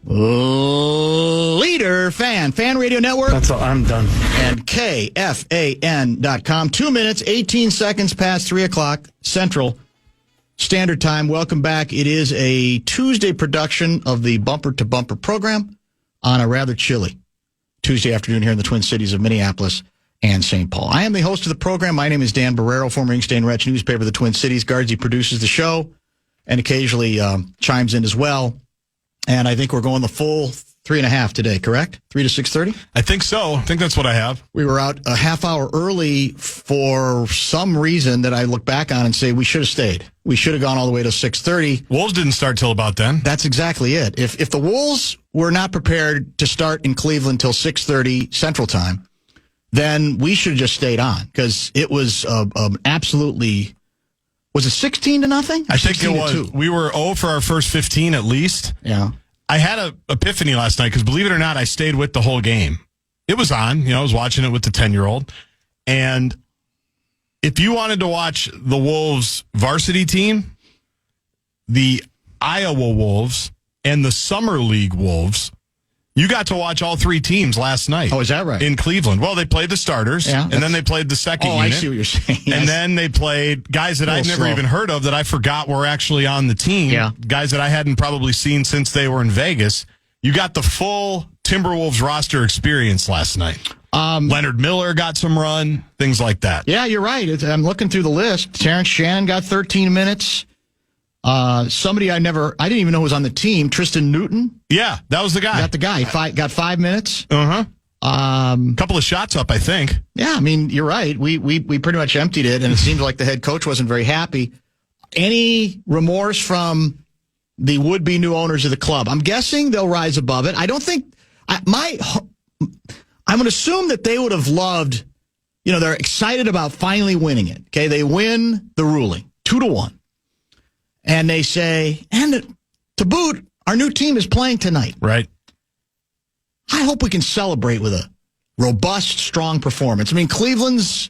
Leader Fan Radio Network. That's all. I'm done. And KFAN.com. 2 minutes, 18 seconds past 3 o'clock Central Standard Time. Welcome back. It is a Tuesday production of the Bumper to Bumper program on a rather chilly Tuesday afternoon here in the Twin Cities of Minneapolis and St. Paul. I am the host of the program. My name is Dan Barreiro, former Inkstand Wretch newspaper of the Twin Cities. Guardsy produces the show and occasionally chimes in as well. And I think we're going the full 3.5 today, correct? 3 to 6:30? I think so. I think that's what I have. We were out a half hour early for some reason that I look back on and say we should have stayed. We should have gone all the way to 6:30. Wolves didn't start till about then. That's exactly it. If the Wolves were not prepared to start in Cleveland till 6:30 Central Time, then we should have just stayed on because it was absolutely. Was it 16-0? I think it was. 2? We were 0 for our first 15 at least. Yeah. I had an epiphany last night because, believe it or not, I stayed with the whole game. It was on. I was watching it with the 10-year-old. And if you wanted to watch the Wolves varsity team, the Iowa Wolves, and the Summer League Wolves, you got to watch all three teams last night. Oh, is that right? In Cleveland. Well, they played the starters, and then they played the second unit. I see what you're saying. Yes. And then they played guys that I'd never even heard of that I forgot were actually on the team. Yeah. Guys that I hadn't probably seen since they were in Vegas. You got the full Timberwolves roster experience last night. Leonard Miller got some run, things like that. Yeah, you're right. I'm looking through the list. Terrence Shannon got 13 minutes. Somebody I didn't even know was on the team. Tristan Newton. Yeah, that was the guy. Got the guy. Got 5 minutes. Couple of shots up, I think. Yeah, I mean, you're right. We pretty much emptied it, and it seems like the head coach wasn't very happy. Any remorse from the would-be new owners of the club? I'm guessing they'll rise above it. I don't think I'm going to assume that they would have loved. They're excited about finally winning it. Okay, they win the ruling 2-1. And they say, and to boot, our new team is playing tonight. Right. I hope we can celebrate with a robust, strong performance. I mean, Cleveland's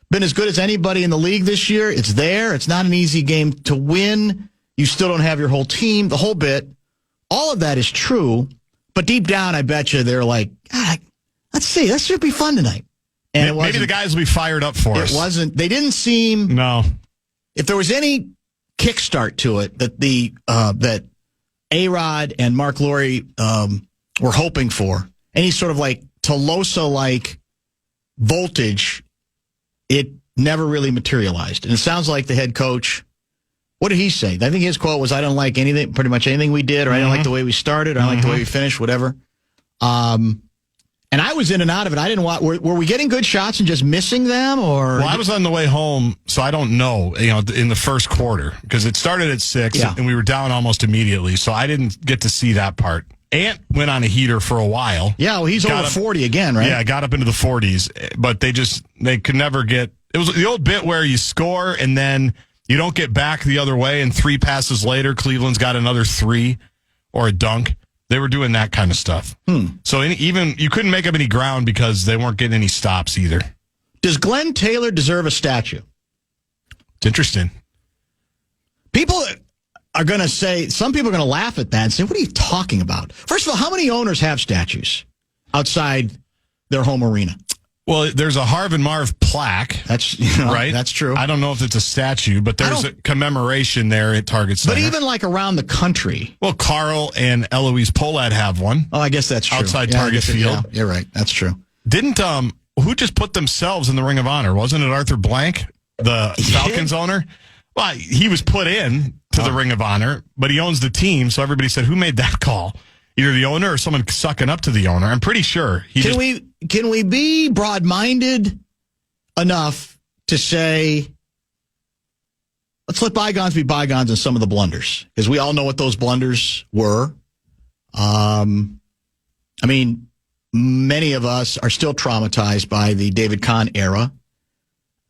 been as good as anybody in the league this year. It's there. It's not an easy game to win. You still don't have your whole team, the whole bit. All of that is true. But deep down, I bet you they're like, let's see. That should be fun tonight. And maybe the guys will be fired up for us. It wasn't. They didn't seem. No. If there was any kickstart to it that that ARod and Marc Lore were hoping for, any sort of like Tolosa-like voltage, it never really materialized. And it sounds like the head coach, what did he say? I think his quote was, I don't like anything, pretty much anything we did, or I don't like the way we started, or I don't like the way we finished, whatever. And I was in and out of it. I didn't want. Were we getting good shots and just missing them, or? Well, I was on the way home, so I don't know. In the first quarter, because it started at 6, and we were down almost immediately, so I didn't get to see that part. Ant went on a heater for a while. Yeah, well, he's over 40 again, right? Yeah, got up into the 40s, but they could never get. It was the old bit where you score and then you don't get back the other way, and 3 passes later, Cleveland's got another 3 or a dunk. They were doing that kind of stuff. So even you couldn't make up any ground because they weren't getting any stops either. Does Glen Taylor deserve a statue? It's interesting. People are going to say, some people are going to laugh at that and say, what are you talking about? First of all, how many owners have statues outside their home arena? Well, there's a Harv and Marv plaque. That's right. That's true. I don't know if it's a statue, but there's a commemoration there at Target Center. But even like around the country. Well, Carl and Eloise Polat have one. Oh, I guess that's true. Outside Target Field. You're right. That's true. Didn't who just put themselves in the Ring of Honor? Wasn't it Arthur Blank, the Falcons owner? Well, he was put in to the Ring of Honor, but he owns the team, so everybody said, who made that call? Either the owner or someone sucking up to the owner. I'm pretty sure. Can we be broad-minded enough to say, let's let bygones be bygones in some of the blunders? Because we all know what those blunders were. I mean, many of us are still traumatized by the David Kahn era.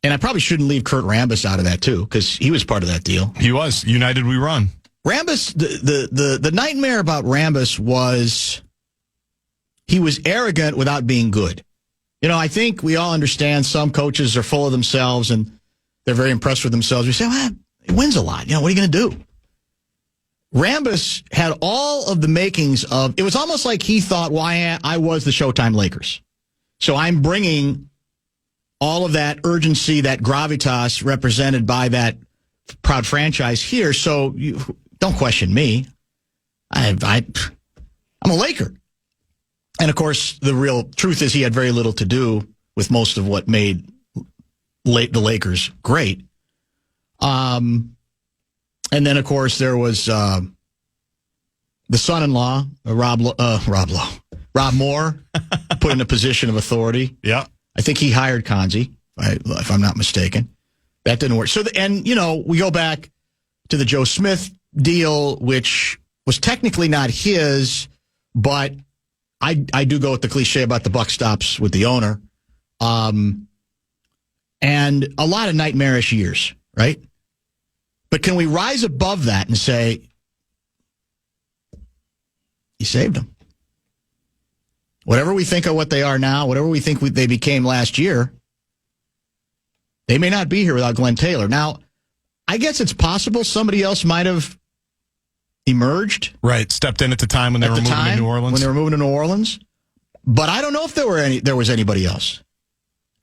And I probably shouldn't leave Kurt Rambis out of that, too, because he was part of that deal. He was. United we run. Rambis, the nightmare about Rambis was he was arrogant without being good. I think we all understand some coaches are full of themselves and they're very impressed with themselves. We say, well, he wins a lot. What are you going to do? Rambis had all of the makings of, it was almost like he thought, why I was the Showtime Lakers. So I'm bringing all of that urgency, that gravitas represented by that proud franchise here. So you don't question me. I'm a Laker. And of course, the real truth is he had very little to do with most of what made the Lakers great. And then, of course, there was the son-in-law, Rob Moore, put in a position of authority. Yeah. I think he hired Kanzi, if I'm not mistaken. That didn't work. So, we go back to the Joe Smith deal, which was technically not his, but I do go with the cliche about the buck stops with the owner. And a lot of nightmarish years, right? But can we rise above that and say, he saved them? Whatever we think of what they are now, whatever we think they became last year, they may not be here without Glen Taylor. Now, I guess it's possible somebody else might have emerged. Right, stepped in at the time when they were moving to New Orleans. When they were moving to New Orleans. But I don't know if there was anybody else.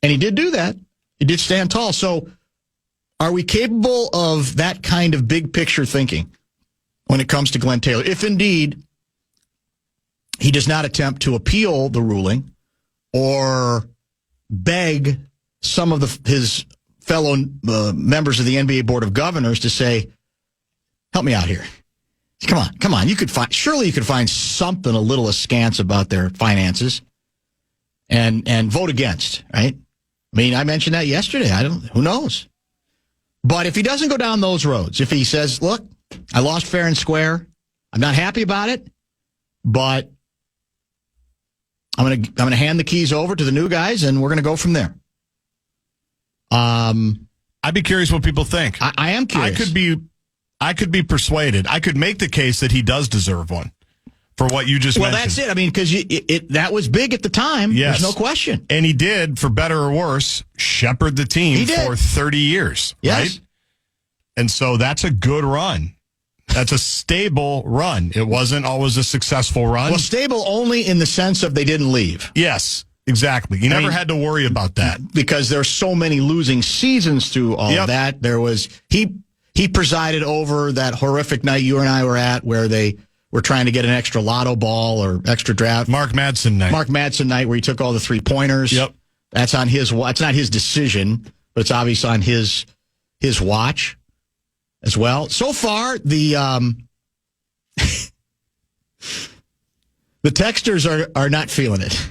And he did do that. He did stand tall. So are we capable of that kind of big picture thinking when it comes to Glen Taylor? If indeed he does not attempt to appeal the ruling or beg some of his fellow members of the NBA Board of Governors to say, help me out here. Come on. Surely you could find something a little askance about their finances and vote against, right? I mean, I mentioned that yesterday. Who knows? But if he doesn't go down those roads, if he says, look, I lost fair and square, I'm not happy about it, but I'm going to hand the keys over to the new guys and we're going to go from there. I'd be curious what people think. I am curious. I could be persuaded. I could make the case that he does deserve one for what you just mentioned. Well, that's it. I mean, because that was big at the time. Yes. There's no question. And he did, for better or worse, shepherd the team for 30 years. Yes. Right? And so that's a good run. That's a stable run. It wasn't always a successful run. Well, stable only in the sense of they didn't leave. Yes, exactly. You never had to worry about that. Because there's so many losing seasons through all of that. There was he presided over that horrific night you and I were at where they were trying to get an extra lotto ball or extra draft. Mark Madsen night where he took all the 3-pointers. Yep. That's on his watch. It's not his decision, but it's obviously on his watch as well. So far, the texters are not feeling it.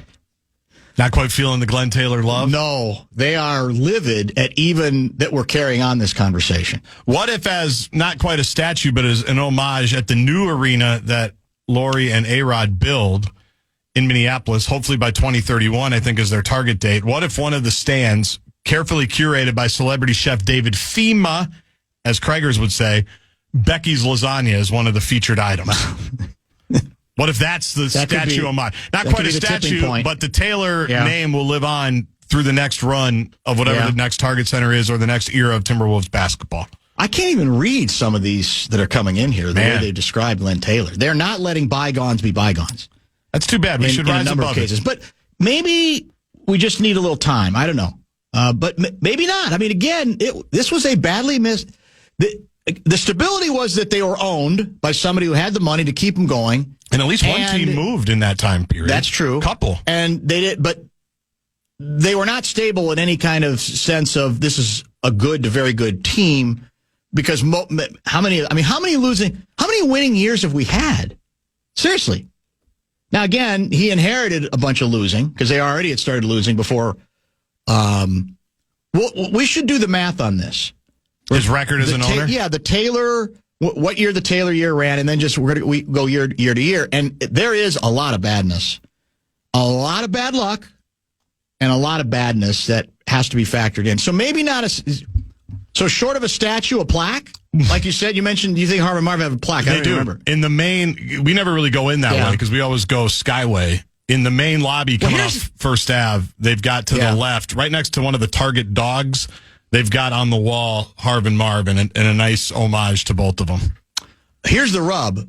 Not quite feeling the Glen Taylor love? No, they are livid at even that we're carrying on this conversation. What if, as not quite a statue, but as an homage at the new arena that Lore and ARod build in Minneapolis, hopefully by 2031, I think is their target date. What if one of the stands, carefully curated by celebrity chef David Fima, as Krager's would say, Becky's lasagna is one of the featured items? What if that's the statue of mine? Not quite a statue, but the Taylor name will live on through the next run of whatever the next Target Center is or the next era of Timberwolves basketball. I can't even read some of these that are coming in here, the way they describe Glen Taylor. They're not letting bygones be bygones. That's too bad. We should rise above cases. But maybe we just need a little time. I don't know. But maybe not. I mean, again, this was a badly missed... The stability was that they were owned by somebody who had the money to keep them going. And at least one team moved in that time period. That's true. Couple. And they did, but they were not stable in any kind of sense of this is a good to very good team because how many winning years have we had? Seriously. Now, again, he inherited a bunch of losing because they already had started losing before. We should do the math on this. His record as an owner? Yeah, the Taylor, what year the Taylor year ran, and then just we go year to year. And there is a lot of badness, a lot of bad luck, and a lot of badness that has to be factored in. So maybe not so short of a statue, a plaque? Like you said, you mentioned, you think Harvard Marvin have a plaque. I don't remember. In the main, we never really go in that way because we always go Skyway. In the main lobby coming off First Ave, they've got to the left, right next to one of the Target dogs. They've got on the wall Harv and Marv and a nice homage to both of them. here's the rub.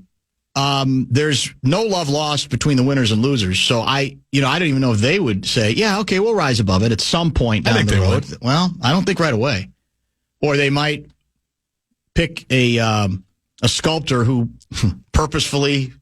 There's no love lost between the winners and losers. So I don't even know if they would say, yeah, okay, we'll rise above it at some point down the road. Well, I don't think right away. Or they might pick a sculptor who purposefully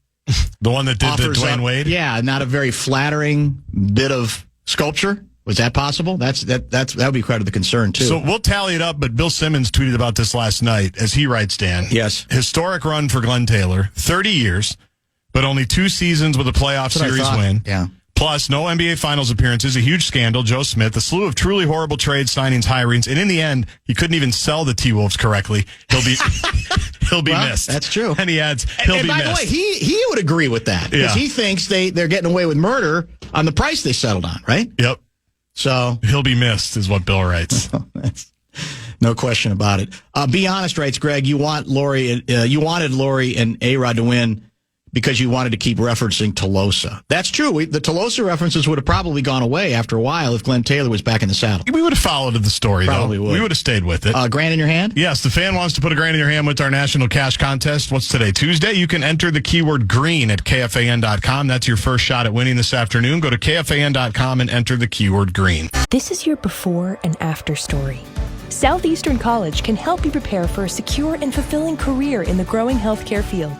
the one that did the Dwayne Wade? Yeah, not a very flattering bit of sculpture. Was that possible? That would be quite of the concern, too. So we'll tally it up, but Bill Simmons tweeted about this last night, as he writes, Dan. Yes. Historic run for Glen Taylor, 30 years, but only 2 seasons with a playoff series win. Yeah. Plus, no NBA Finals appearances, a huge scandal, Joe Smith, a slew of truly horrible trades, signings, hirings, and in the end, he couldn't even sell the T-Wolves correctly. He'll be missed. That's true. And he adds, he'll be missed. And by the way, he would agree with that, because he thinks they're getting away with murder on the price they settled on, right? Yep. So he'll be missed, is what Bill writes. No question about it. Be honest, writes Greg. You wanted Lori and ARod to win because you wanted to keep referencing Tolosa. That's true. The Tolosa references would have probably gone away after a while if Glen Taylor was back in the saddle. We would have followed the story, probably though. We would have stayed with it. Grand in your hand? Yes, the fan wants to put a grand in your hand with our national cash contest. What's today? Tuesday? You can enter the keyword green at KFAN.com. That's your first shot at winning this afternoon. Go to KFAN.com and enter the keyword green. This is your before and after story. Southeastern College can help you prepare for a secure and fulfilling career in the growing healthcare field.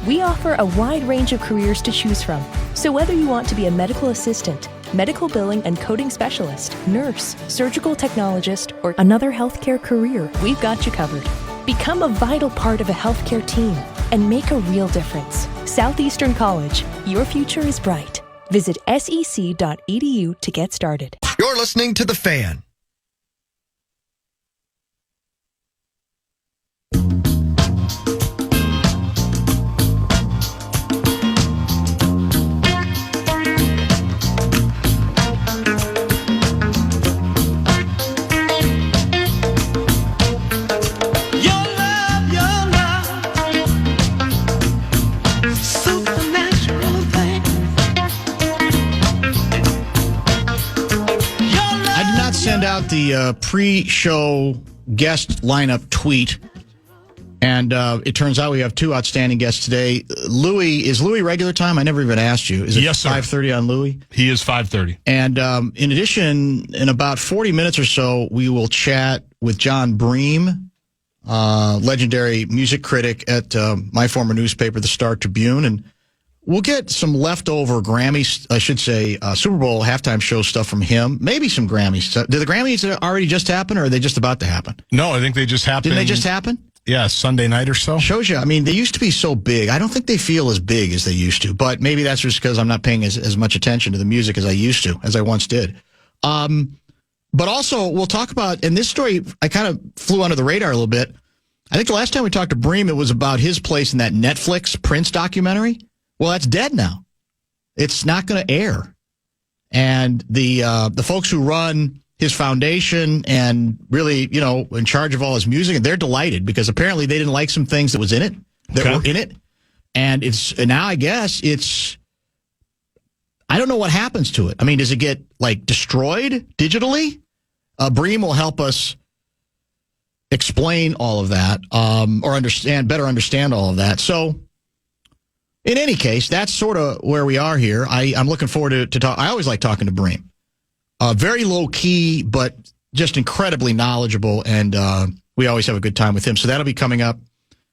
We offer a wide range of careers to choose from. So whether you want to be a medical assistant, medical billing and coding specialist, nurse, surgical technologist, or another healthcare career, we've got you covered. Become a vital part of a healthcare team and make a real difference. Southeastern College, your future is bright. Visit sec.edu to get started. You're listening to The Fan. Send out the pre-show guest lineup tweet, and it turns out we have 2 outstanding guests today. Is Louis regular time? I never even asked you. Is it yes, 5:30 on Louis? He is 5:30. And in addition, in about 40 minutes or so, we will chat with John Bream, legendary music critic at my former newspaper, the Star Tribune, and we'll get some leftover Grammys, I should say, Super Bowl halftime show stuff from him. Maybe some Grammys. Did the Grammys already just happen, or are they just about to happen? No, I think they just happened. Didn't they just happen? Yeah, Sunday night or so. Shows you. I mean, they used to be so big. I don't think they feel as big as they used to, but maybe that's just because I'm not paying as much attention to the music as I used to, as I once did. But also, we'll talk about, and this story, I kind of flew under the radar a little bit. I think the last time we talked to Bream, it was about his place in that Netflix Prince documentary. Well, that's dead now. It's not going to air. And the folks who run his foundation and really, in charge of all his music, they're delighted because apparently they didn't like some things that was in it, were in it. And now I guess I don't know what happens to it. I mean, does it get destroyed digitally? Bream will help us explain all of that, or better understand all of that. So, in any case, that's sort of where we are here. I'm looking forward to talk. I always like talking to Bream. Very low key, but just incredibly knowledgeable, and we always have a good time with him. So that'll be coming up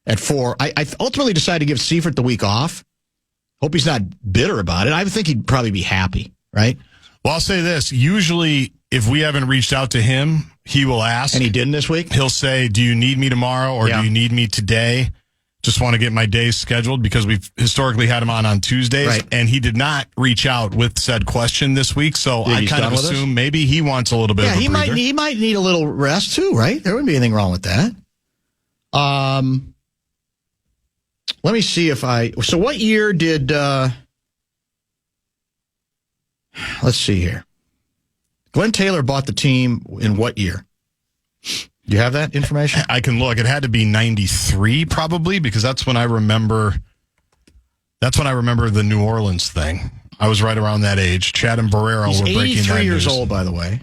at 4. I ultimately decided to give Seifert the week off. Hope he's not bitter about it. I think he'd probably be happy, right? Well, I'll say this. Usually, if we haven't reached out to him, he will ask. And he didn't this week? He'll say, do you need me tomorrow or do you need me today? Just want to get my days scheduled because we've historically had him on Tuesdays. Right. And he did not reach out with said question this week. So I kind of assume maybe he wants a little bit of a breather. He might need a little rest too, right? There wouldn't be anything wrong with that. Let me see so what year did, let's see here. Glen Taylor bought the team in what year? Do you have that information? I can look. It had to be 93 probably because that's when I remember the New Orleans thing. I was right around that age. Chad and Barreiro were breaking that news. He's 83 years old, by the way.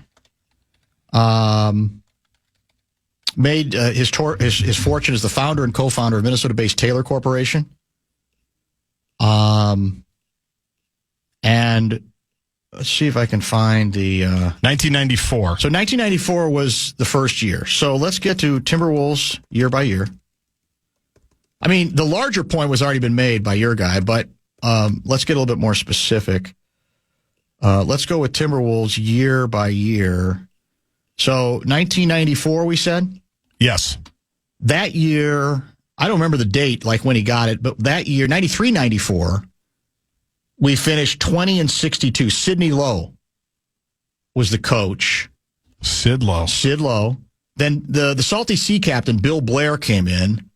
made his fortune as the founder and co-founder of Minnesota-based Taylor Corporation. And let's see if I can find the 1994. So 1994 was the first year. So let's get to Timberwolves year by year. I mean, the larger point was already been made by your guy, but let's get a little bit more specific. Let's go with Timberwolves year by year. So 1994, we said? Yes. That year, I don't remember the date, like when he got it, but that year, 93-94, we finished 20-62. Sidney Lowe was the coach. Sid Lowe. Then the Salty Sea captain, Bill Blair, came in,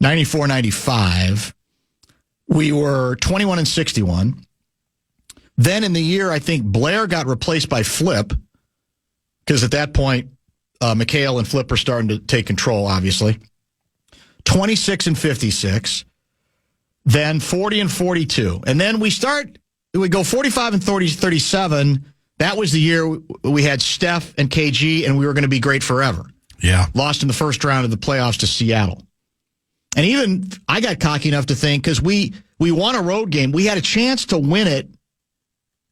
94-95. We were 21-61. Then in the year, I think Blair got replaced by Flip, because at that point, McHale and Flip are starting to take control, obviously. 26-56. Then 40-42. And then we go 45-37. That was the year we had Steph and KG, and we were going to be great forever. Yeah. Lost in the first round of the playoffs to Seattle. And even I got cocky enough to think, because we won a road game, we had a chance to win it.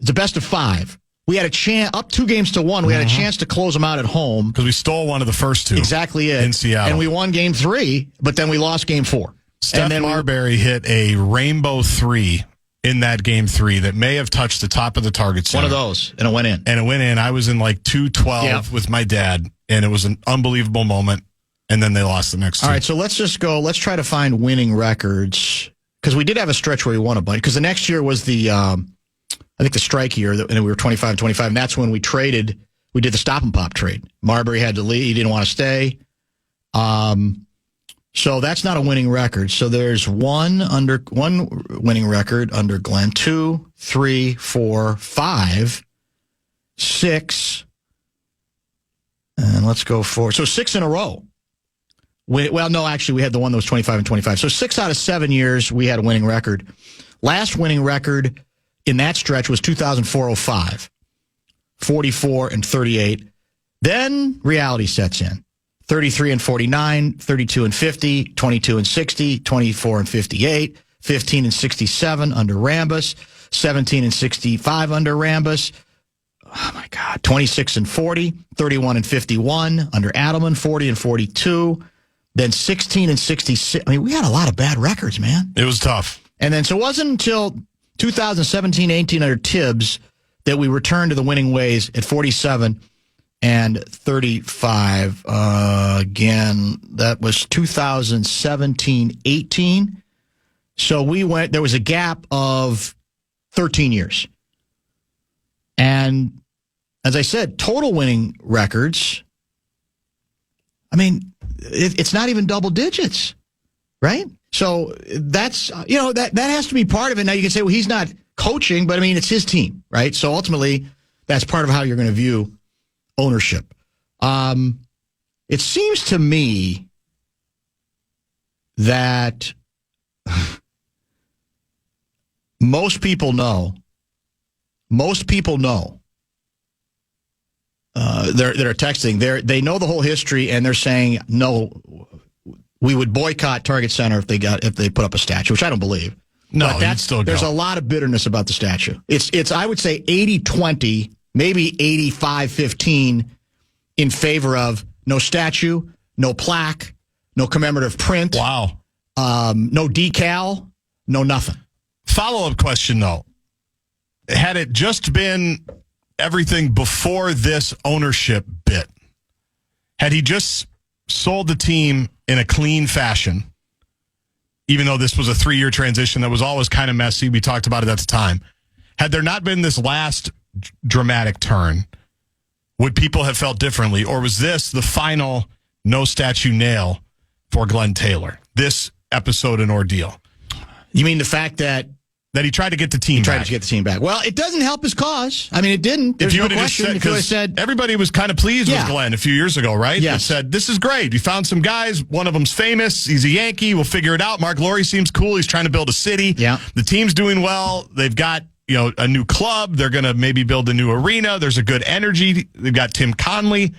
It's a best of 5. We had a chance, up 2-1. We had a chance to close them out at home. Because we stole one of the first 2. Exactly it. In Seattle. And we won game 3, but then we lost game 4. Steph Marbury hit a rainbow 3 in that game 3 that may have touched the top of the target center. One of those, and it went in. I was in like 212 with my dad, and it was an unbelievable moment, and then they lost the next 2. All right, so let's try to find winning records, because we did have a stretch where we won a bunch, because the next year was the, I think the strike year, and we were 25-25, and that's when we did the stop and pop trade. Marbury had to leave, he didn't want to stay. So that's not a winning record. So there's one winning record under Glenn. 2, 3, 4, 5, 6, and let's go 4. So 6 in a row. Well, no, actually, we had the one that was 25-25. So 6 out of 7 years we had a winning record. Last winning record in that stretch was 2004-05, 44-38. Then reality sets in. 33-49, 32-50, 22-60, 24-58, 15-67 under Rambus, 17-65 under Rambus. Oh my God, 26-40, 31-51 under Adelman, 40-42, then 16-66. I mean, we had a lot of bad records, man. It was tough. And then so it wasn't until 2017-18 under Tibbs that we returned to the winning ways at 47 and 35. Again, that was 2017-18. So there was a gap of 13 years. And as I said, total winning records, I mean, it's not even double digits, right? So that's, that has to be part of it. Now you can say, well, he's not coaching, but I mean, it's his team, right? So ultimately, that's part of how you're going to view ownership. It seems to me that most people know they're texting. They know the whole history, and they're saying, no, we would boycott Target Center if they put up a statue, which I don't believe. No, but there's a lot of bitterness about the statue. It's I would say 80-20, maybe 85-15 in favor of no statue, no plaque, no commemorative print. Wow. No decal, no nothing. Follow-up question, though. Had it just been everything before this ownership bit, had he just sold the team in a clean fashion, even though this was a 3-year transition that was always kind of messy, we talked about it at the time, had there not been this last dramatic turn, would people have felt differently? Or was this the final no statue nail for Glen Taylor? This episode and ordeal. You mean the fact that he tried to get the team back? Tried to get the team back. Well, it doesn't help his cause. I mean, it didn't. There's no question. If you would have said, everybody was kind of pleased with Glenn a few years ago, right? Yes. It said, this is great. We found some guys. One of them's famous. He's a Yankee. We'll figure it out. Marc Lore seems cool. He's trying to build a city. Yeah. The team's doing well. They've got a new club. They're going to maybe build a new arena. There's a good energy. They've got Tim Conley.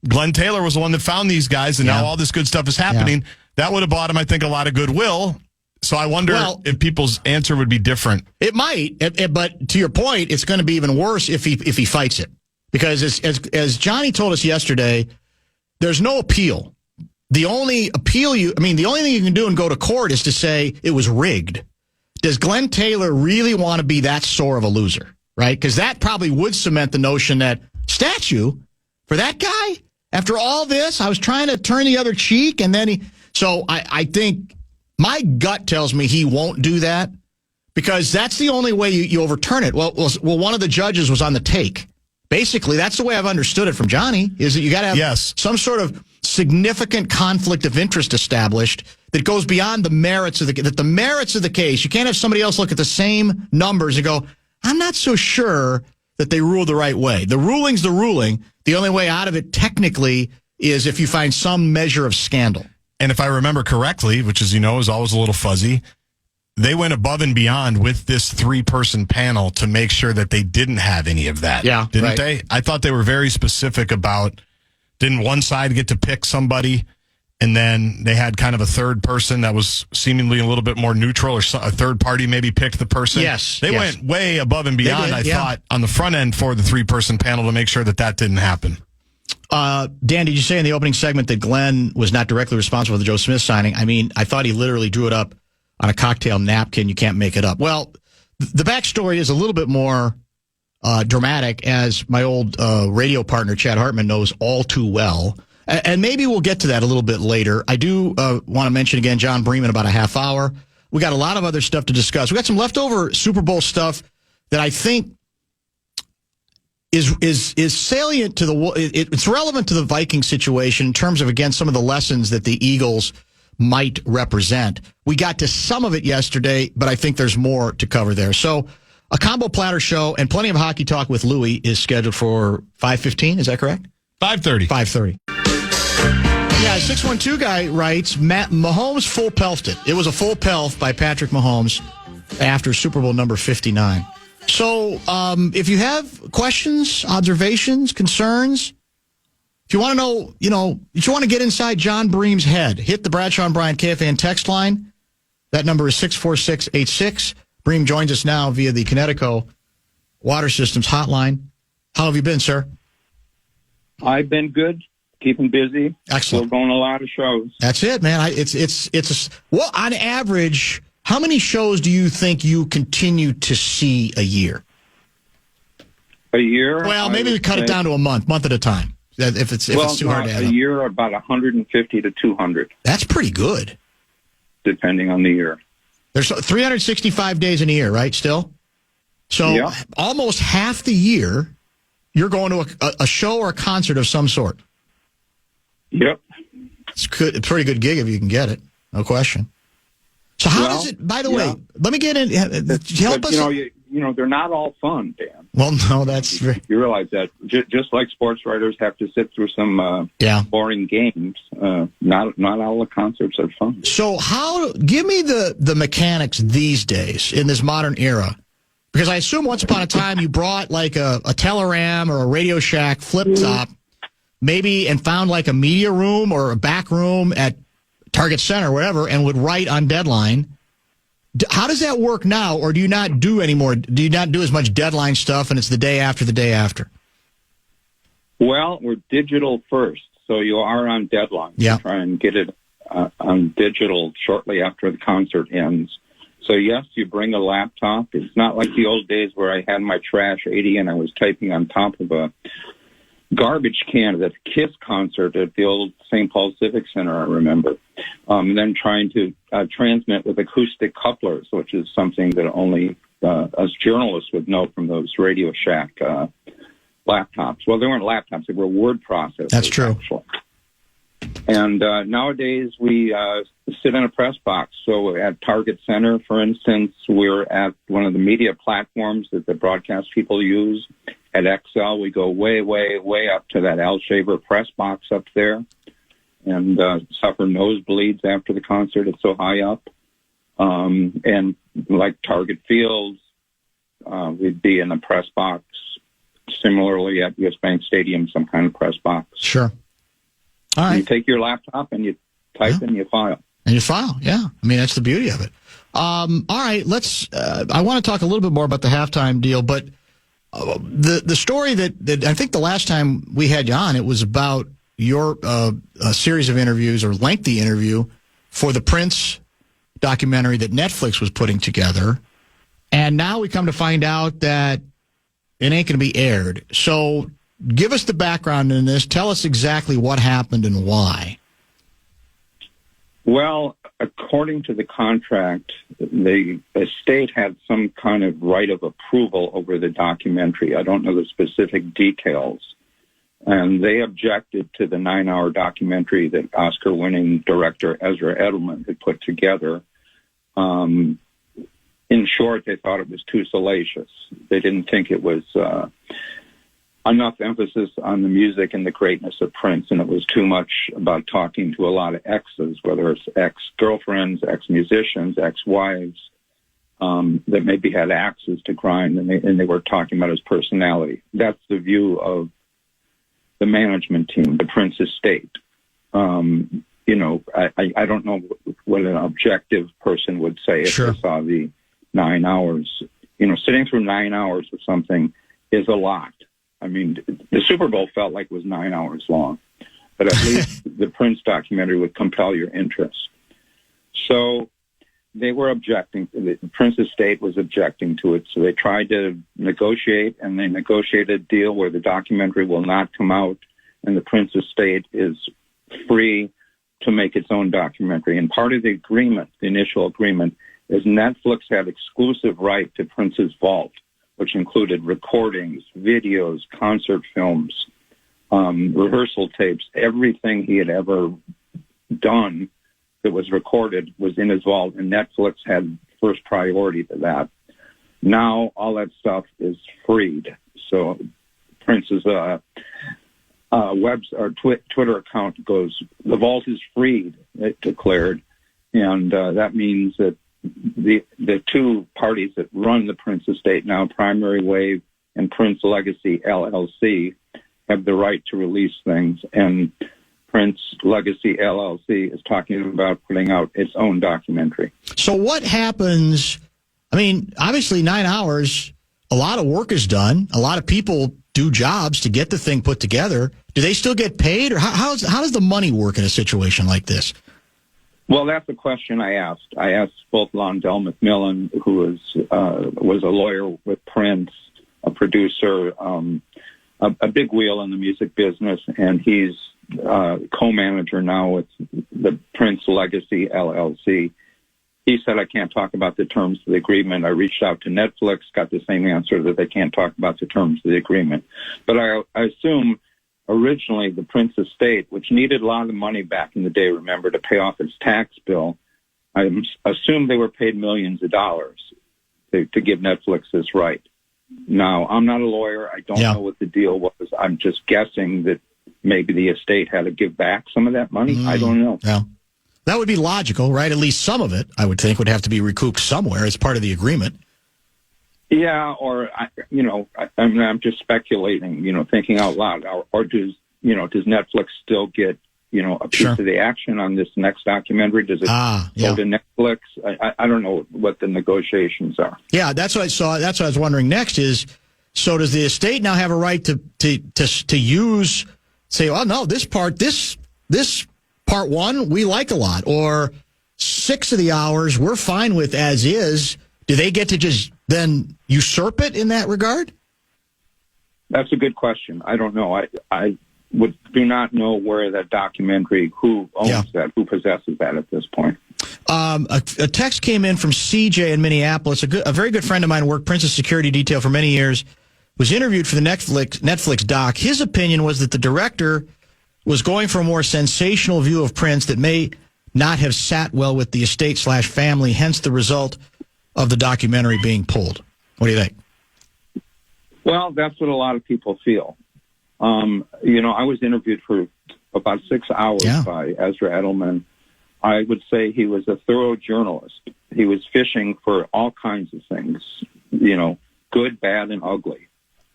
Glen Taylor was the one that found these guys, and now all this good stuff is happening. That would have bought him, I think, a lot of goodwill. So I wonder if people's answer would be different. It might, but to your point, it's going to be even worse if he fights it. Because as Johnny told us yesterday, there's no appeal. The only the only thing you can do and go to court is to say it was rigged. Does Glen Taylor really want to be that sore of a loser, right? Because that probably would cement the notion that statue for that guy, after all this, I was trying to turn the other cheek, and then So I think my gut tells me he won't do that because that's the only way you overturn it. Well, one of the judges was on the take. Basically, that's the way I've understood it from Johnny, is that you got to have some sort of significant conflict of interest established that goes beyond the merits of the merits of the case. You can't have somebody else look at the same numbers and go, I'm not so sure that they ruled the right way. The ruling's the ruling. The only way out of it technically is if you find some measure of scandal. And if I remember correctly, which as you know is always a little fuzzy, they went above and beyond with this 3-person panel to make sure that they didn't have any of that. Yeah, didn't they? I thought they were very specific about, didn't one side get to pick somebody, and then they had kind of a third person that was seemingly a little bit more neutral, or a third party maybe picked the person. They went way above and beyond, I thought, on the front end for the 3-person panel to make sure that didn't happen. Dan, did you say in the opening segment that Glenn was not directly responsible for the Joe Smith signing? I mean, I thought he literally drew it up on a cocktail napkin. You can't make it up. Well, the backstory is a little bit more dramatic, as my old radio partner, Chad Hartman, knows all too well. And maybe we'll get to that a little bit later. I do want to mention again John Bream in about a half hour. We got a lot of other stuff to discuss. We got some leftover Super Bowl stuff that I think is salient to it's relevant to the Viking situation in terms of, again, some of the lessons that the Eagles might represent. We got to some of it yesterday, but I think there's more to cover there. So a combo platter show and plenty of hockey talk with Louie is scheduled for 5:15. Is that correct? 5:30. 5:30. Yeah, 612 guy writes, Mahomes full pelfed it. It was a full pelf by Patrick Mahomes after Super Bowl number 59. So if you have questions, observations, concerns, if you want to know, if you want to get inside John Bream's head, hit the Bradshaw and Bryant KFAN text line. That number is 64686. Bream joins us now via the Connecticut Water Systems hotline. How have you been, sir? I've been good, keeping busy. Excellent. Still going a lot of shows. That's it, man. Well, on average, how many shows do you think you continue to see a year? A year? Well, maybe we cut it down to a month at a time. If it's too hard to add a up. year, about 150 to 200. That's pretty good. Depending on the year. There's 365 days in a year, right, still? So almost half the year, you're going to a show or a concert of some sort. Yep. It's a pretty good gig if you can get it. No question. So how does it, by the way, let me get in, help us. They're not all fun, Dan. Well, no, that's very... You realize that. Just like sports writers have to sit through some boring games, not all the concerts are fun. So give me the mechanics these days in this modern era. Because I assume once upon a time you brought like a Teleram or a Radio Shack flip-top, maybe, and found like a media room or a back room at Target Center or whatever, and would write on deadline. How does that work now, or do you not do anymore? Do you not do as much deadline stuff, and it's the day after the day after? Well, we're digital first, so you are on deadline. Yeah. Try and get it on digital shortly after the concert ends. So, yes, you bring a laptop. It's not like the old days where I had my Trash 80 and I was typing on top of a garbage can at the KISS concert at the old St. Paul Civic Center, I remember. And then trying to transmit with acoustic couplers, which is something that only us journalists would know from those Radio Shack laptops. Well, they weren't laptops. They were word processors. That's true. Actually. And nowadays we sit in a press box. So at Target Center, for instance, we're at one of the media platforms that the broadcast people use. At XL, we go way, way, way up to that Al Shaver press box up there and suffer nosebleeds after the concert. It's so high up. And like Target Fields, we'd be in the press box. Similarly, at US Bank Stadium, some kind of press box. Sure. All right. You take your laptop and you type and you file. And you file, yeah. I mean, that's the beauty of it. All right, let's. I want to talk a little bit more about the halftime deal, but the story that I think the last time we had you on, it was about your a series of interviews or lengthy interview for the Prince documentary that Netflix was putting together, and now we come to find out that it ain't going to be aired. So, give us the background in this. Tell us exactly what happened and why. Well, according to the contract, the estate had some kind of right of approval over the documentary. I don't know the specific details. And they objected to the 9-hour documentary that Oscar-winning director Ezra Edelman had put together. In short, they thought it was too salacious. They didn't think it was enough emphasis on the music and the greatness of Prince, and it was too much about talking to a lot of exes, whether it's ex-girlfriends, ex-musicians, ex-wives, that maybe had axes to grind, and they were talking about his personality. That's the view of the management team, the Prince estate. You know, I don't know what an objective person would say if they saw the 9 hours. You know, sitting through 9 hours of something is a lot. I mean, the Super Bowl felt like it was 9 hours long, but at least the Prince documentary would compel your interest. So they were objecting. The Prince estate was objecting to it, so they tried to negotiate, and they negotiated a deal where the documentary will not come out, and the Prince estate is free to make its own documentary. And part of the agreement, the initial agreement, is Netflix had exclusive right to Prince's vault, which included recordings, videos, concert films, rehearsal tapes. Everything he had ever done that was recorded was in his vault, and Netflix had first priority to that. Now all that stuff is freed. So Prince's Twitter account goes, "The vault is freed," it declared, and that means that the two parties that run the Prince estate now, Primary Wave and Prince Legacy LLC, have the right to release things. And Prince Legacy LLC is talking about putting out its own documentary. So what happens? I mean, obviously 9 hours, a lot of work is done. A lot of people do jobs to get the thing put together. Do they still get paid, or how does the money work in a situation like this? Well, that's the question I asked. I asked both Londell McMillan, who was a lawyer with Prince, a producer, a big wheel in the music business, and he's co-manager now with the Prince Legacy LLC. He said, "I can't talk about the terms of the agreement." I reached out to Netflix, got the same answer, that they can't talk about the terms of the agreement. But I assume originally the Prince estate, which needed a lot of the money back in the day, remember, to pay off its tax bill, I assume they were paid millions of dollars to give Netflix this right. Now, I'm not a lawyer. I don't know what the deal was. I'm just guessing that maybe the estate had to give back some of that money. I don't know. Yeah. That would be logical, right? At least some of it, I would think, would have to be recouped somewhere as part of the agreement. Yeah, or I'm just speculating, thinking out loud. Or does Netflix still get a piece of the action on this next documentary? Does it go to Netflix? I don't know what the negotiations are. Yeah, that's what I saw. That's what I was wondering next is, so does the estate now have a right to use, say, oh no, this part one we like a lot, or 6 of the hours we're fine with as is? Do they get to just then usurp it in that regard? That's a good question. I don't know. I do not know where that documentary, who owns that, who possesses that at this point. A text came in from CJ in Minneapolis. A very good friend of mine worked Prince's security detail for many years, was interviewed for the Netflix doc. His opinion was that the director was going for a more sensational view of Prince that may not have sat well with the estate/family, hence the result of the documentary being pulled. What do you think? Well, that's what a lot of people feel. I was interviewed for about 6 hours by Ezra Edelman. I would say he was a thorough journalist. He was fishing for all kinds of things, good, bad, and ugly.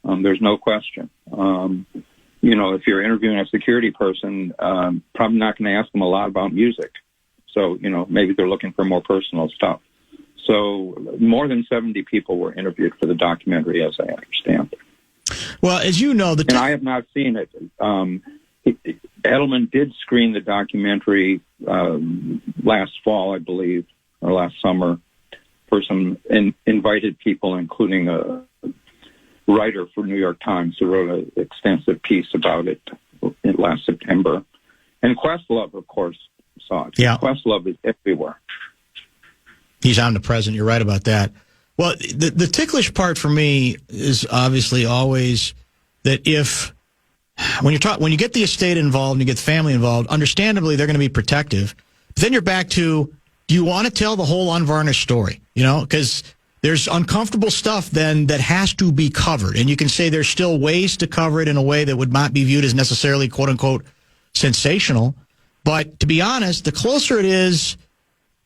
There's no question. if you're interviewing a security person, probably not going to ask them a lot about music. So, maybe they're looking for more personal stuff. So more than 70 people were interviewed for the documentary, as I understand. Well, as you know, and I have not seen it. Edelman did screen the documentary last fall, I believe, or last summer, for some invited people, including a writer for New York Times who wrote an extensive piece about it last September. And Questlove, of course, saw it. Yeah. Questlove is everywhere. He's omnipresent. You're right about that. Well, the ticklish part for me is obviously always that when you get the estate involved and you get the family involved, understandably they're going to be protective. But then you're back to, do you want to tell the whole unvarnished story? Because there's uncomfortable stuff then that has to be covered, and you can say there's still ways to cover it in a way that would not be viewed as necessarily quote unquote sensational. But to be honest, the closer it is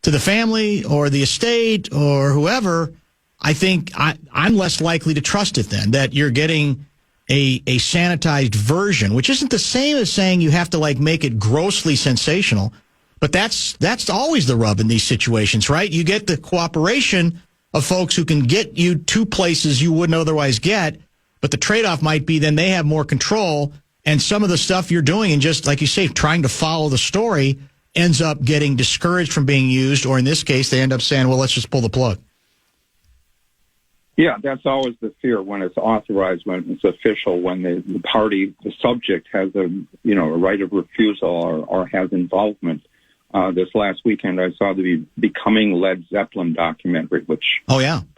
to the family or the estate or whoever, I think I'm less likely to trust it then, that you're getting a sanitized version, which isn't the same as saying you have to make it grossly sensational. But that's always the rub in these situations, right? You get the cooperation of folks who can get you to places you wouldn't otherwise get, but the trade-off might be then they have more control, and some of the stuff you're doing and just, like you say, trying to follow the story ends up getting discouraged from being used, or in this case, they end up saying, well, let's just pull the plug. Yeah, that's always the fear when it's authorized, when it's official, when the party, the subject has a right of refusal or has involvement. This last weekend, I saw the Becoming Led Zeppelin documentary, which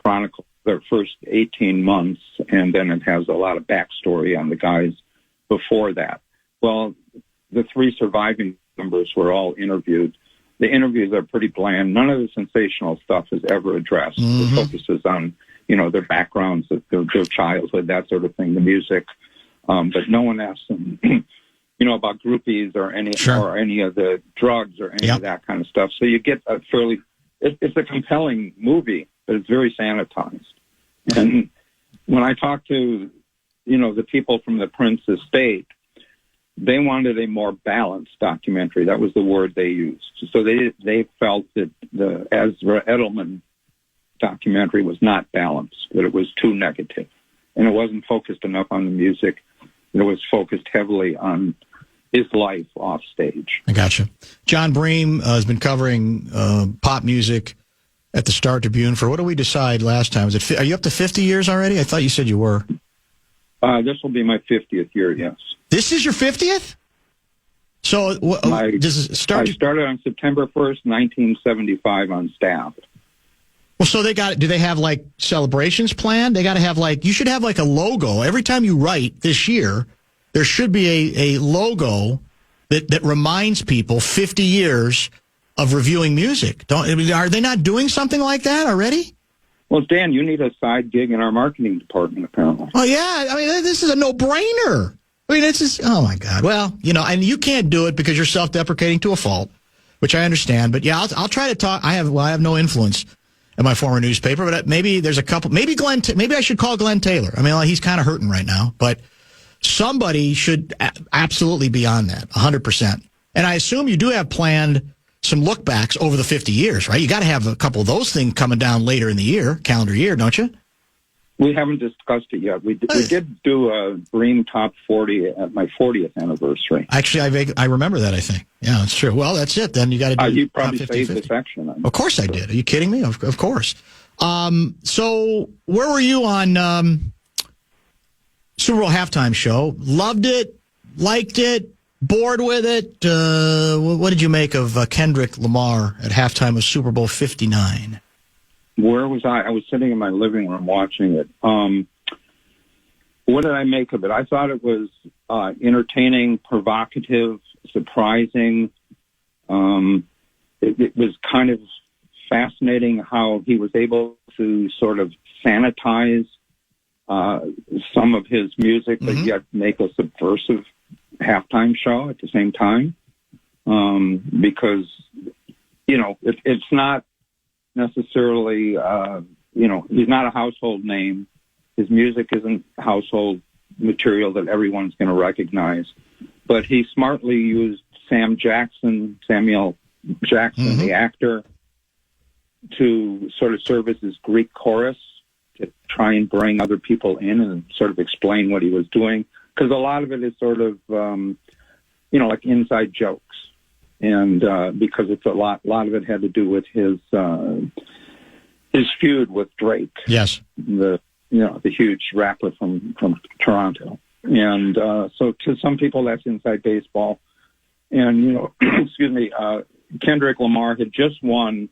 chronicles their first 18 months, and then it has a lot of backstory on the guys before that. Well, the three surviving members were all interviewed. The interviews are pretty bland. None of the sensational stuff is ever addressed. Mm-hmm. The focus is on, their backgrounds, their childhood, that sort of thing, the music. But no one asks them, about groupies or any of the drugs or any of that kind of stuff. So you get a it's a compelling movie, but it's very sanitized. And when I talk to, the people from the Prince estate, they wanted a more balanced documentary. That was the word they used. So they felt that the Ezra Edelman documentary was not balanced, that it was too negative. And it wasn't focused enough on the music. It was focused heavily on his life off stage. I gotcha. John Bream has been covering pop music at the Star Tribune for, what did we decide last time? Are you up to 50 years already? I thought you said you were. This will be my 50th year, yes. This is your 50th? So I started on September 1st, 1975 on staff. Well, so do they have celebrations planned? They got to have you should have a logo. Every time you write this year, there should be a logo that reminds people 50 years of reviewing music. Are they not doing something like that already? Well, Dan, you need a side gig in our marketing department, apparently. Oh, yeah. This is a no-brainer. This is, oh, my God. Well, and you can't do it because you're self-deprecating to a fault, which I understand. But, yeah, I'll try to talk. I have no influence at my former newspaper, but maybe there's a couple. Maybe I should call Glen Taylor. He's kind of hurting right now, but somebody should absolutely be on that, 100%. And I assume you do have planned some look backs over the 50 years, right? You got to have a couple of those things coming down later in the year, calendar year, don't you? We haven't discussed it yet. We did do a Bream Top 40 at my 40th anniversary. Actually, I remember that, I think. Yeah, that's true. Well, that's it. Then you got to do you probably Top 50, saved the section. Of course I did. Are you kidding me? Of course. So where were you on Super Bowl halftime show? Loved it? Liked it? Bored with it? What did you make of Kendrick Lamar at halftime of Super Bowl 59? Where was I? I was sitting in my living room watching it. What did I make of it? I thought it was entertaining, provocative, surprising. It was kind of fascinating how he was able to sort of sanitize some of his music, but yet make a subversive halftime show at the same time. Because, it's not necessarily, he's not a household name. His music isn't household material that everyone's going to recognize. But he smartly used Samuel Jackson, the actor, to sort of serve as his Greek chorus to try and bring other people in and sort of explain what he was doing. Because a lot of it is sort of, like inside jokes. And because it's a lot of it had to do with his feud with Drake. Yes. The huge rapper from Toronto. And so to some people, that's inside baseball. And, excuse me, Kendrick Lamar had just won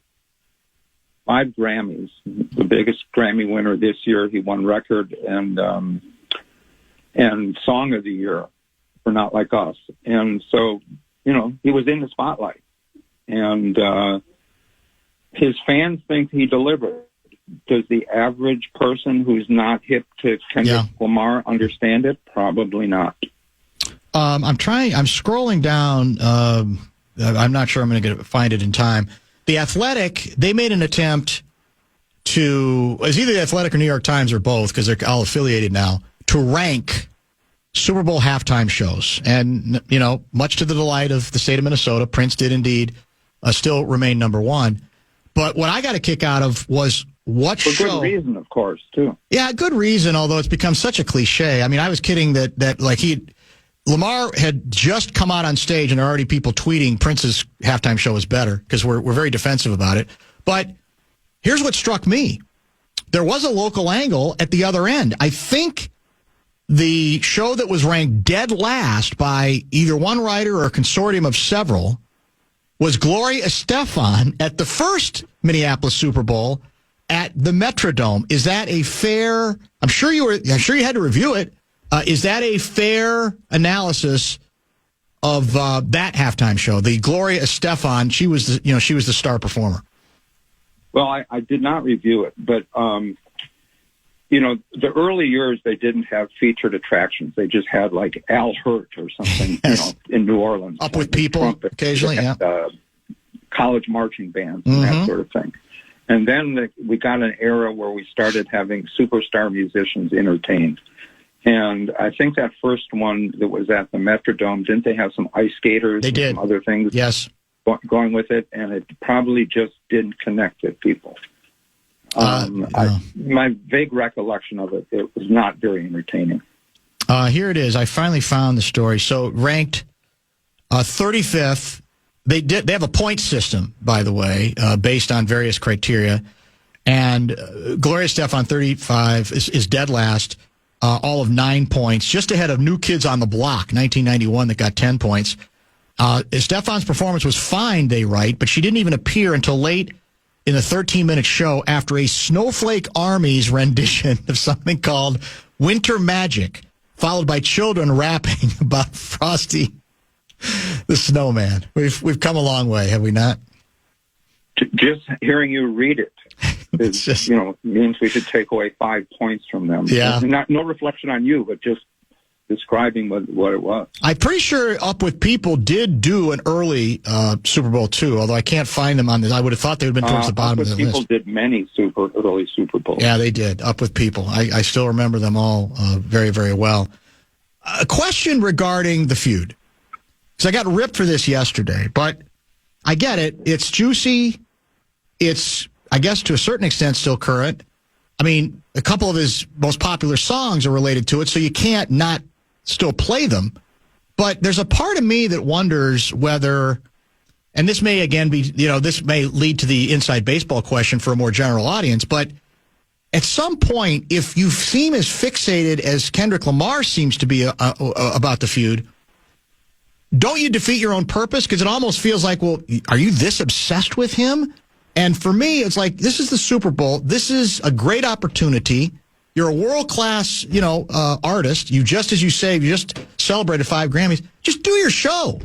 5 Grammys, the biggest Grammy winner this year. He won record and Song of the Year for Not Like Us. And so, he was in the spotlight. And his fans think he delivered. Does the average person who's not hip to Kendrick Lamar understand it? Probably not. I'm scrolling down. I'm not sure I'm going to find it in time. The Athletic, they made an attempt to, it's either the Athletic or New York Times or both, because they're all affiliated now, to rank Super Bowl halftime shows. And, much to the delight of the state of Minnesota, Prince did indeed still remain number one. But what I got a kick out of was what show. For good reason, of course, too. Yeah, good reason, although it's become such a cliche. I mean, I was kidding that Lamar had just come out on stage and there are already people tweeting Prince's halftime show is better because we're very defensive about it. But here's what struck me. There was a local angle at the other end. I think the show that was ranked dead last by either one writer or a consortium of several was Gloria Estefan at the first Minneapolis Super Bowl at the Metrodome. Is that a fair? I'm sure you had to review it. Is that a fair analysis of that halftime show? The Gloria Estefan, she was the star performer. Well, I did not review it, but the early years they didn't have featured attractions. They just had like Al Hurt or something, yes. In New Orleans. Up with people trumpet, occasionally, college marching bands and that sort of thing. And then we got an era where we started having superstar musicians entertained. And I think that first one that was at the Metrodome, didn't they have some ice skaters and some other things going with it? And it probably just didn't connect with people. My vague recollection of it was not very entertaining. Here it is. I finally found the story. So ranked 35th. They have a point system, by the way, based on various criteria. And Gloria Estefan, 35, is dead last. All of 9 points, just ahead of New Kids on the Block, 1991, that got 10 points. Estefan's performance was fine, they write, but she didn't even appear until late in the 13-minute show after a Snowflake Army's rendition of something called Winter Magic, followed by children rapping about Frosty the Snowman. We've come a long way, have we not? Just hearing you read it. It's just, means we should take away 5 points from them. Yeah. No reflection on you, but just describing what it was. I'm pretty sure Up With People did do an early Super Bowl too, although I can't find them on this. I would have thought they would have been towards the bottom of the list. Up With People did many early Super Bowls. Yeah, they did. Up With People. I still remember them all very, very well. A question regarding the feud. Because I got ripped for this yesterday, but I get it. It's juicy. It's, I guess, to a certain extent, still current. I mean, a couple of his most popular songs are related to it, so you can't not still play them. But there's a part of me that wonders whether, and this may again be, this may lead to the inside baseball question for a more general audience, but at some point, if you seem as fixated as Kendrick Lamar seems to be about the feud, don't you defeat your own purpose? Because it almost feels like, well, are you this obsessed with him? And for me, it's like, this is the Super Bowl. This is a great opportunity. You're a world-class, artist. You just, as you say, you just celebrated 5 Grammys. Just do your show.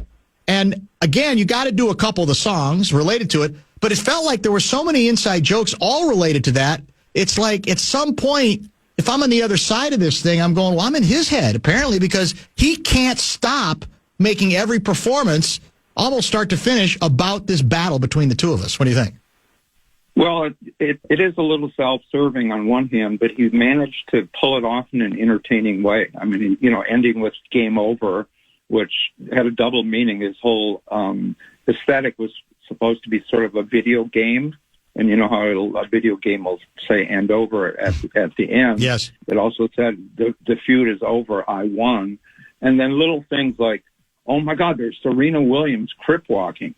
And again, you got to do a couple of the songs related to it. But it felt like there were so many inside jokes all related to that. It's like at some point, if I'm on the other side of this thing, I'm going, well, I'm in his head, apparently, because he can't stop making every performance, almost start to finish, about this battle between the two of us. What do you think? Well, it is a little self-serving on one hand, but he managed to pull it off in an entertaining way. I mean, ending with "Game Over," which had a double meaning. His whole aesthetic was supposed to be sort of a video game, and you know how a video game will say "and over" at the end. Yes. It also said the feud is over, I won, and then little things like, "Oh my God, there's Serena Williams crip walking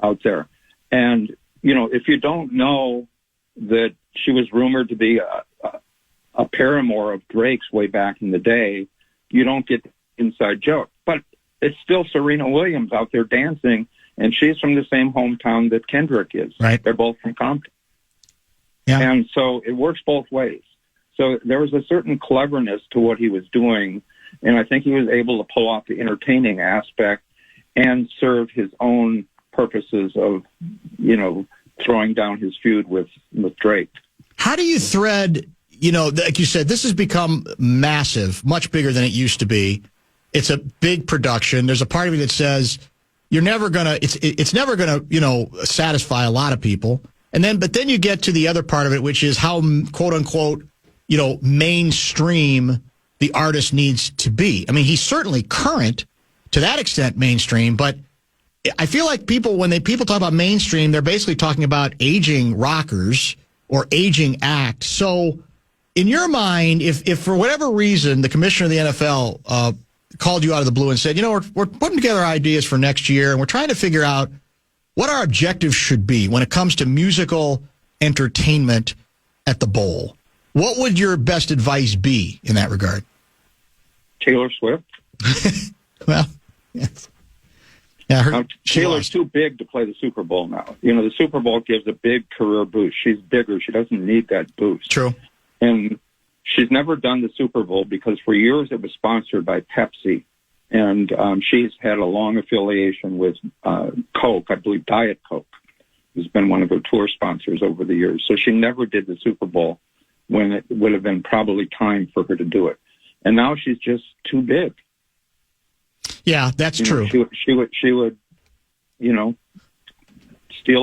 out there," and if you don't know that she was rumored to be a paramour of Drake's way back in the day, you don't get the inside joke. But it's still Serena Williams out there dancing, and she's from the same hometown that Kendrick is. Right. They're both from Compton. Yeah. And so it works both ways. So there was a certain cleverness to what he was doing, and I think he was able to pull off the entertaining aspect and serve his own purposes of, throwing down his feud with Drake. How do you thread, like you said, this has become massive, much bigger than it used to be. It's a big production. There's a part of me that says you're never going to, it's never going to, satisfy a lot of people. But then you get to the other part of it, which is how, quote unquote, mainstream the artist needs to be. I mean, he's certainly current to that extent, mainstream, but I feel like when people talk about mainstream, they're basically talking about aging rockers or aging acts. So in your mind, if for whatever reason the commissioner of the NFL called you out of the blue and said, we're putting together ideas for next year and we're trying to figure out what our objectives should be when it comes to musical entertainment at the Bowl, what would your best advice be in that regard? Taylor Swift. Well, yes. Yeah, Taylor's too big to play the Super Bowl now. The Super Bowl gives a big career boost. She's bigger. She doesn't need that boost. True. And she's never done the Super Bowl because for years it was sponsored by Pepsi. And she's had a long affiliation with Coke, I believe Diet Coke has been one of her tour sponsors over the years. So she never did the Super Bowl when it would have been probably time for her to do it. And now she's just too big. Yeah, that's true. She would, steal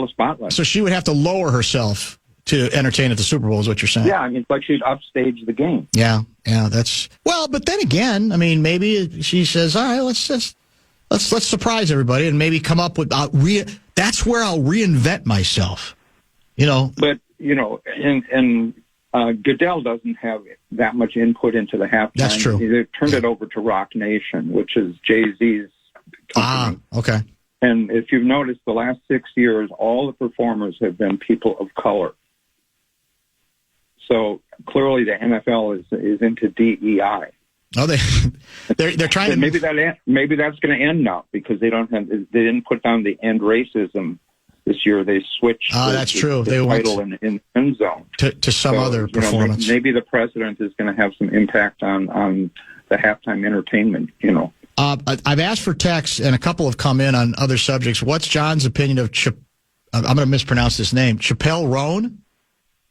the spotlight. So she would have to lower herself to entertain at the Super Bowl, is what you're saying? Yeah, I mean, it's like she'd upstage the game. Yeah, but then again, I mean, maybe she says, all right, let's surprise everybody and maybe come up with that's where I'll reinvent myself. But Goodell doesn't have that much input into the halftime. That's true. They turned it over to Rock Nation, which is Jay-Z's company. Okay. And if you've noticed, the last 6 years, all the performers have been people of color. So clearly, the NFL is into DEI. Oh, they're trying to. Maybe that's going to end now because they didn't put down the end racism this year. They switched. That's true. They title in end zone to some other performance. Maybe the president is going to have some impact on the halftime entertainment. I've asked for texts, and a couple have come in on other subjects. What's John's opinion of I'm going to mispronounce this name. Chappell Roan?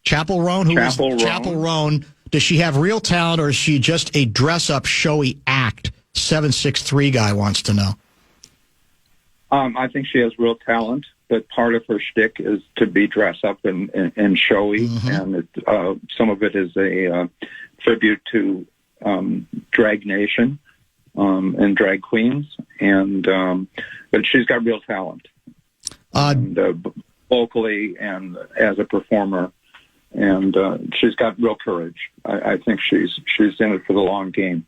Chapel Roan? Chapel Roan. Does she have real talent, or is she just a dress-up, showy act? 763 guy wants to know. I think she has real talent, but part of her shtick is to be dressed up and showy, and some of it is a tribute to Drag Nation and drag queens, but she's got real talent, vocally and as a performer. And she's got real courage. I think she's in it for the long game.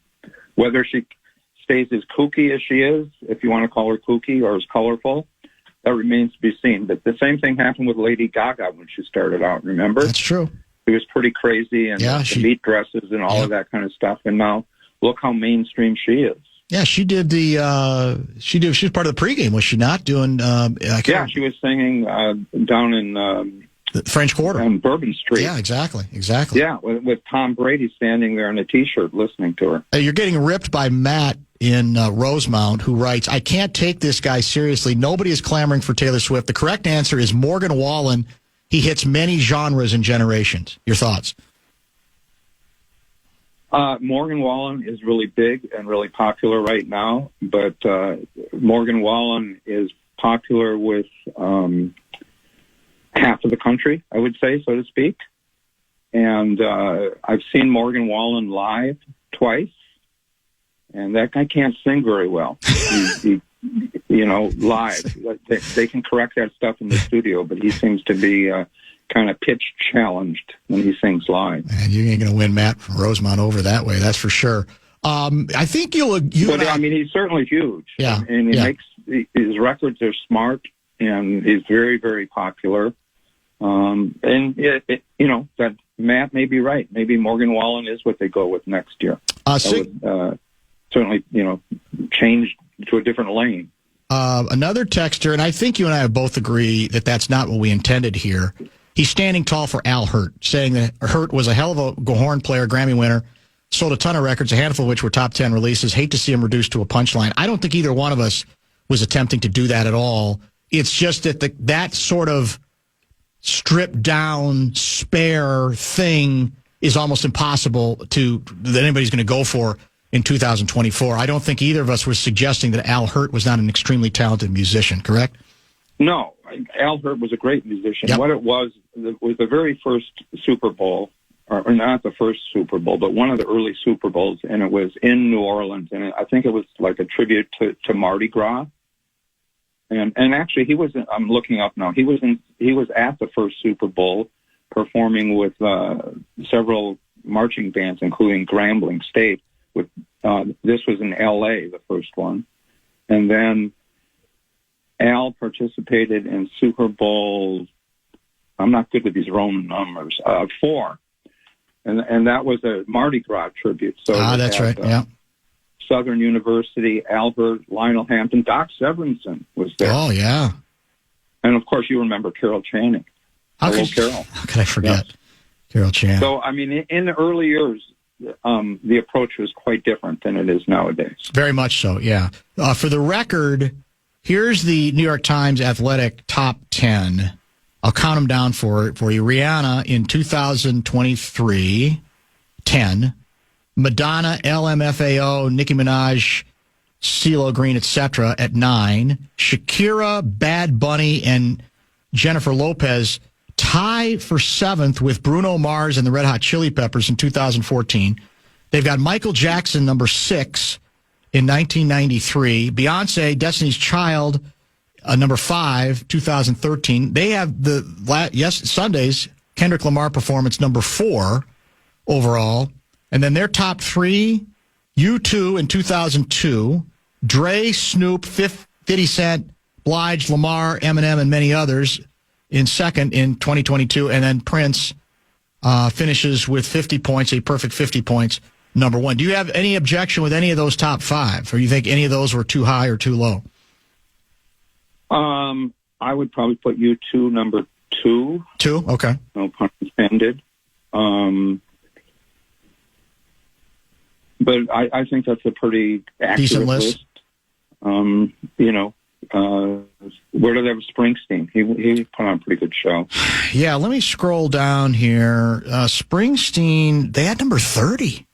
Whether she stays as kooky as she is, if you want to call her kooky, or as colorful, that remains to be seen. But the same thing happened with Lady Gaga when she started out, remember? That's true. She was pretty crazy, and the meat dresses and all of that kind of stuff. And now look how mainstream she is. Yeah, she did she was part of the pregame, was she not? Doing she was singing down in the French Quarter on Bourbon Street. Yeah, exactly. Yeah, with Tom Brady standing there in a T-shirt listening to her. You're getting ripped by Matt in Rosemount, who writes, I can't take this guy seriously. Nobody is clamoring for Taylor Swift. The correct answer is Morgan Wallen. He hits many genres and generations. Your thoughts? Morgan Wallen is really big and really popular right now, but Morgan Wallen is popular with half of the country, I would say, so to speak. And I've seen Morgan Wallen live twice, and that guy can't sing very well. He live. They can correct that stuff in the studio, but he seems to be kind of pitch challenged when he sings live. And you ain't going to win Matt from Rosemont over that way, that's for sure. I think I mean, he's certainly huge. Yeah, and his records are smart, and he's very, very popular. That Matt may be right. Maybe Morgan Wallen is what they go with next year. That would certainly, change to a different lane. Another texter, and I think you and I have both agree that that's not what we intended here. He's standing tall for Al Hirt, saying that Hirt was a hell of a horn player, Grammy winner, sold a ton of records, a handful of which were top 10 releases. Hate to see him reduced to a punchline. I don't think either one of us was attempting to do that at all. It's just that that sort of stripped down, spare thing is almost impossible that anybody's going to go for in 2024. I don't think either of us was suggesting that Al Hirt was not an extremely talented musician, correct? No, Al Hirt was a great musician. Yep. What it was the very first Super Bowl, or not the first Super Bowl, but one of the early Super Bowls, and it was in New Orleans, and I think it was like a tribute to Mardi Gras. And actually, he was. I'm looking up now. He was at the first Super Bowl, performing with several marching bands, including Grambling State. This was in L.A., the first one, and then Al participated in Super Bowl. I'm not good with these Roman numbers. 4, and that was a Mardi Gras tribute. So that's right. Yeah. Southern University, Albert, Lionel Hampton, Doc Severinsen was there. Oh, yeah. And, of course, you remember Carol Channing. Carol. How could I forget Carol Channing? So, I mean, in the early years, the approach was quite different than it is nowadays. Very much so, yeah. For the record, here's the New York Times Athletic Top 10. I'll count them down for you. Rihanna in 2023, 10. Madonna, LMFAO, Nicki Minaj, CeeLo Green, etc. at 9. Shakira, Bad Bunny, and Jennifer Lopez tie for 7th with Bruno Mars and the Red Hot Chili Peppers in 2014. They've got Michael Jackson, number 6, in 1993. Beyonce, Destiny's Child, number 5, 2013. They have Sunday's Kendrick Lamar performance, number 4 overall. And then their top 3, U2 in 2002, Dre, Snoop, 50 Cent, Blige, Lamar, Eminem, and many others in second in 2022. And then Prince finishes with 50 points, a perfect 50 points, number 1. Do you have any objection with any of those top 5? Or you think any of those were too high or too low? I would probably put U2 number 2. 2? Okay. No pun intended. But I think that's a pretty accurate decent list. Where do they have Springsteen? He put on a pretty good show. Yeah, let me scroll down here. Springsteen, they had number 30.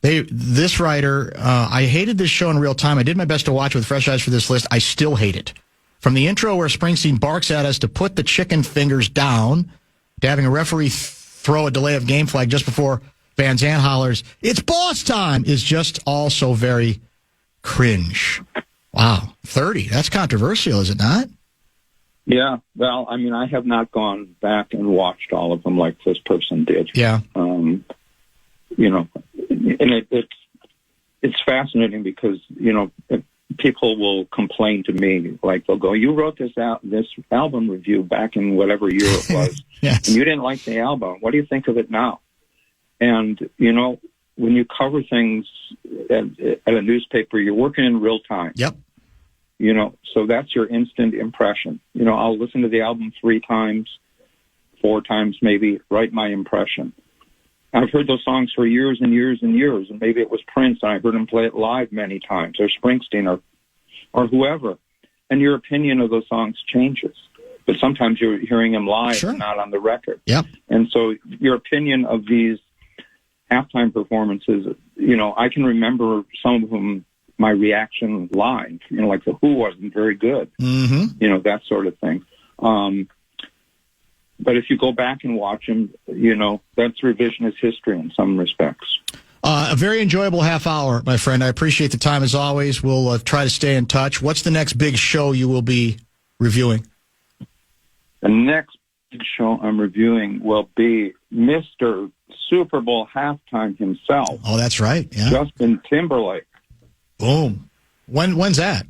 This writer, I hated this show in real time. I did my best to watch with fresh eyes for this list. I still hate it. From the intro where Springsteen barks at us to put the chicken fingers down, to having a referee throw a delay of game flag just before Van Zandt hollers, "It's boss time," is just all so very cringe. Wow, 30. That's controversial, is it not? Yeah, well, I mean, I have not gone back and watched all of them like this person did. Yeah. And it's fascinating because, people will complain to me, like they'll go, "You wrote this album review back in whatever year it was, yes. And you didn't like the album. What do you think of it now?" And, when you cover things at a newspaper, you're working in real time. Yep. So that's your instant impression. I'll listen to the album 3 times, 4 times maybe, write my impression. I've heard those songs for years and years and years, and maybe it was Prince, and I heard him play it live many times, or Springsteen, or whoever. And your opinion of those songs changes. But sometimes you're hearing them live, sure, and not on the record. Yep. And so your opinion of these halftime performances, I can remember some of them, my reaction live, like the Who wasn't very good, mm-hmm, that sort of thing. But if you go back and watch him, that's revisionist history in some respects. A very enjoyable half hour, my friend. I appreciate the time as always. We'll try to stay in touch. What's the next big show you will be reviewing? The next big show I'm reviewing will be Mr. Super Bowl halftime himself. Oh, that's right. Yeah. Justin Timberlake. Boom. When's that?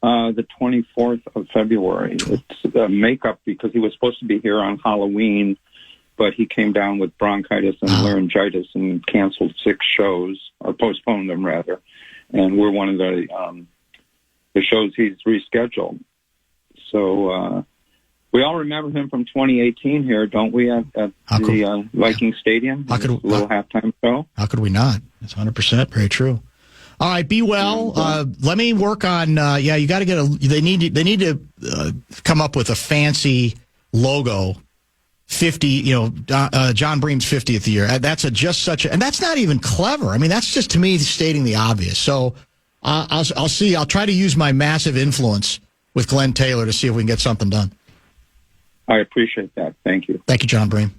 The 24th of February. It's a makeup because he was supposed to be here on Halloween, but he came down with bronchitis and laryngitis and canceled 6 shows, or postponed them rather. And we're one of the shows he's rescheduled. So we all remember him from 2018 here, don't we, at the Viking Stadium? Little halftime show. How could we not? It's 100% very true. All right, be well. Let me work on. You got to get They need to come up with a fancy logo. 50. John Bream's 50th year. That's and that's not even clever. I mean, that's just to me stating the obvious. So I'll see. I'll try to use my massive influence with Glen Taylor to see if we can get something done. I appreciate that. Thank you. Thank you, John Bream.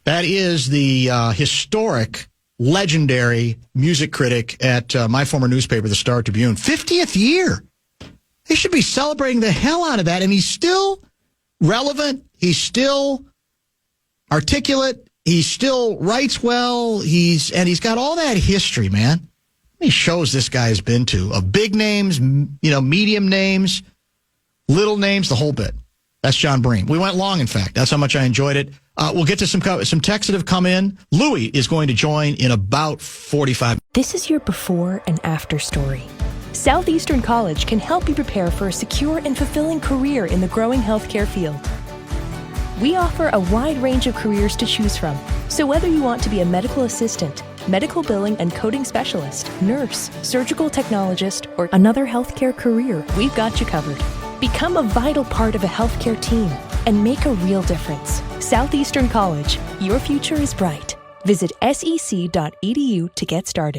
That is the historic, legendary music critic at my former newspaper, the Star Tribune. 50th year. They should be celebrating the hell out of that. And he's still relevant. He's still articulate. He still writes well. He's got all that history, man. How many shows this guy has been to of big names, medium names, little names, the whole bit. That's John Bream. We went long, in fact. That's how much I enjoyed it. We'll get to some texts that have come in. Louis is going to join in about 45 minutes. This is your before and after story. Southeastern College can help you prepare for a secure and fulfilling career in the growing healthcare field. We offer a wide range of careers to choose from. So whether you want to be a medical assistant, medical billing and coding specialist, nurse, surgical technologist, or another healthcare career, we've got you covered. Become a vital part of a healthcare team and make a real difference. Southeastern College, your future is bright. Visit sec.edu to get started.